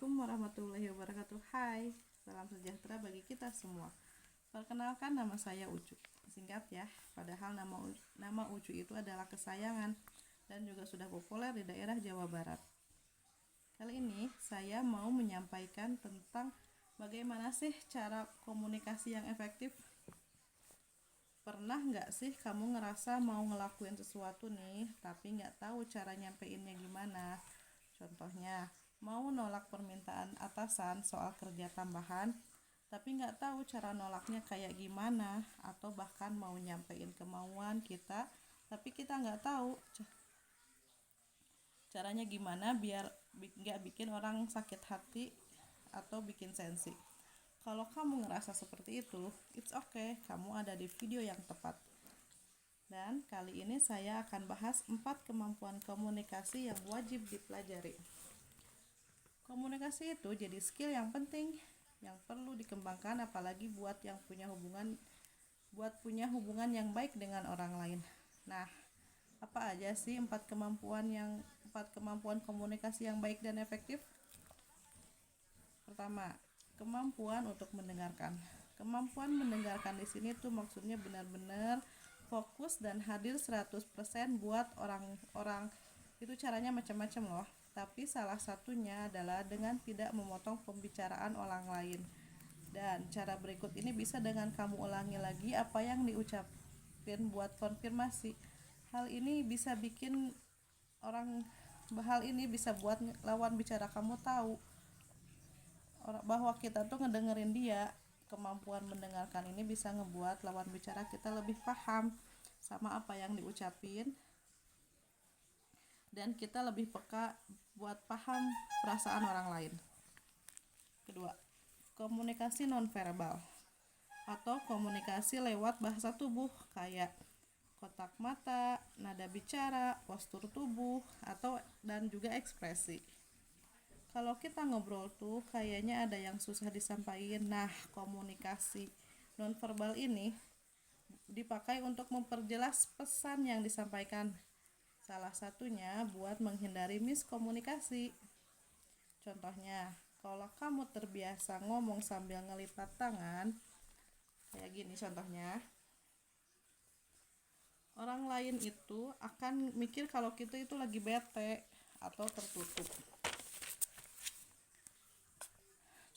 Assalamualaikum warahmatullahi wabarakatuh. Hai, salam sejahtera bagi kita semua. Perkenalkan, nama saya Ucu. Singkat ya, padahal nama Ucu itu adalah kesayangan dan juga sudah populer di daerah Jawa Barat. Kali ini saya mau menyampaikan tentang bagaimana sih cara komunikasi yang efektif. Pernah nggak sih kamu ngerasa mau ngelakuin sesuatu nih, tapi nggak tahu cara nyampeinnya gimana? Contohnya, mau nolak permintaan atasan soal kerja tambahan, tapi nggak tahu cara nolaknya kayak gimana, atau bahkan mau nyampein kemauan kita, tapi kita nggak tahu caranya gimana biar nggak bikin orang sakit hati atau bikin sensi. Kalau kamu ngerasa seperti itu, it's okay, kamu ada di video yang tepat. Dan kali ini saya akan bahas 4 kemampuan komunikasi yang wajib dipelajari. Komunikasi itu jadi skill yang penting yang perlu dikembangkan, apalagi buat punya hubungan yang baik dengan orang lain. Nah, apa aja sih 4 kemampuan komunikasi yang baik dan efektif? Pertama, kemampuan untuk mendengarkan. Kemampuan mendengarkan di sini tuh maksudnya benar-benar fokus dan hadir 100% buat orang-orang. Itu caranya macam-macam loh, tapi salah satunya adalah dengan tidak memotong pembicaraan orang lain. Dan cara berikut ini bisa dengan kamu ulangi lagi apa yang diucapin buat konfirmasi. Hal ini bisa buat lawan bicara kamu tahu bahwa kita tuh ngedengerin dia. Kemampuan mendengarkan ini bisa ngebuat lawan bicara kita lebih paham sama apa yang diucapin, dan kita lebih peka buat paham perasaan orang lain. Kedua, komunikasi nonverbal atau komunikasi lewat bahasa tubuh kayak kotak mata, nada bicara, postur tubuh, dan juga ekspresi. Kalau kita ngobrol tuh kayaknya ada yang susah disampaikan. Nah, komunikasi nonverbal ini dipakai untuk memperjelas pesan yang disampaikan. Salah satunya buat menghindari miskomunikasi. Contohnya, kalau kamu terbiasa ngomong sambil ngelipat tangan, kayak gini contohnya, orang lain itu akan mikir kalau kita itu lagi bete atau tertutup.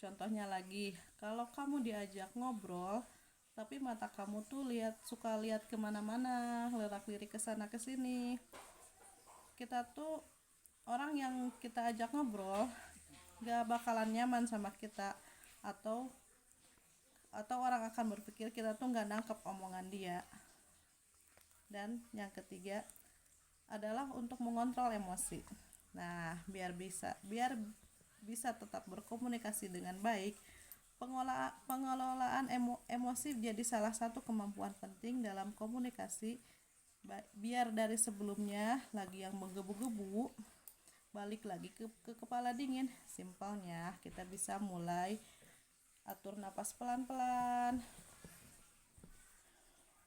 Contohnya lagi, kalau kamu diajak ngobrol, tapi mata kamu tuh suka lihat kemana-mana, lirik kesana kesini. Kita tuh orang yang kita ajak ngobrol gak bakalan nyaman sama kita, atau orang akan berpikir kita tuh gak nangkep omongan dia. Dan yang ketiga adalah untuk mengontrol emosi. Nah, biar bisa tetap berkomunikasi dengan baik, pengelolaan emosi jadi salah satu kemampuan penting dalam komunikasi. Biar dari sebelumnya lagi yang menggebu-gebu, balik lagi ke kepala dingin. Simpelnya, kita bisa mulai atur napas pelan-pelan.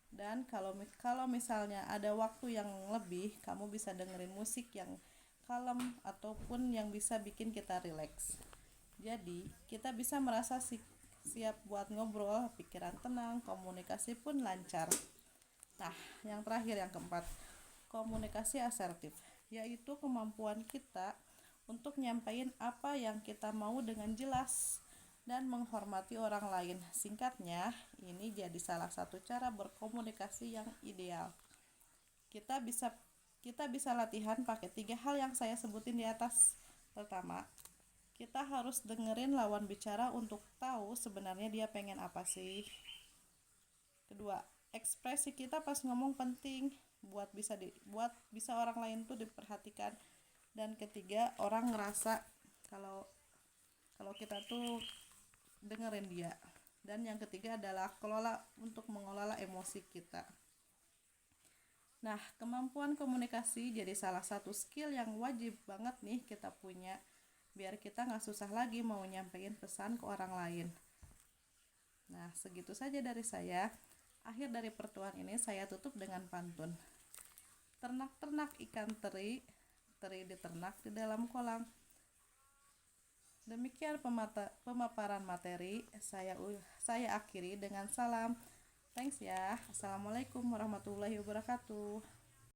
Dan kalau misalnya ada waktu yang lebih, kamu bisa dengerin musik yang kalem ataupun yang bisa bikin kita rileks. Jadi kita bisa merasa siap buat ngobrol, pikiran tenang, komunikasi pun lancar. Nah, yang terakhir, yang keempat, komunikasi asertif, yaitu kemampuan kita untuk nyampain apa yang kita mau dengan jelas dan menghormati orang lain. Singkatnya, ini jadi salah satu cara berkomunikasi yang ideal. Kita bisa latihan pakai 3 hal yang saya sebutin di atas. Pertama, kita harus dengerin lawan bicara untuk tahu sebenarnya dia pengen apa sih. Kedua, ekspresi kita pas ngomong penting buat bisa orang lain tuh diperhatikan. Dan ketiga, orang ngerasa kalau kita tuh dengerin dia. Dan yang ketiga adalah mengelola emosi kita. Nah, kemampuan komunikasi jadi salah satu skill yang wajib banget nih kita punya, biar kita gak susah lagi mau nyampein pesan ke orang lain. Nah, segitu saja dari saya. Akhir dari pertemuan ini saya tutup dengan pantun. Ternak-ternak ikan teri diternak di dalam kolam. Demikian pemaparan materi. Saya akhiri dengan salam. Thanks ya. Assalamualaikum warahmatullahi wabarakatuh.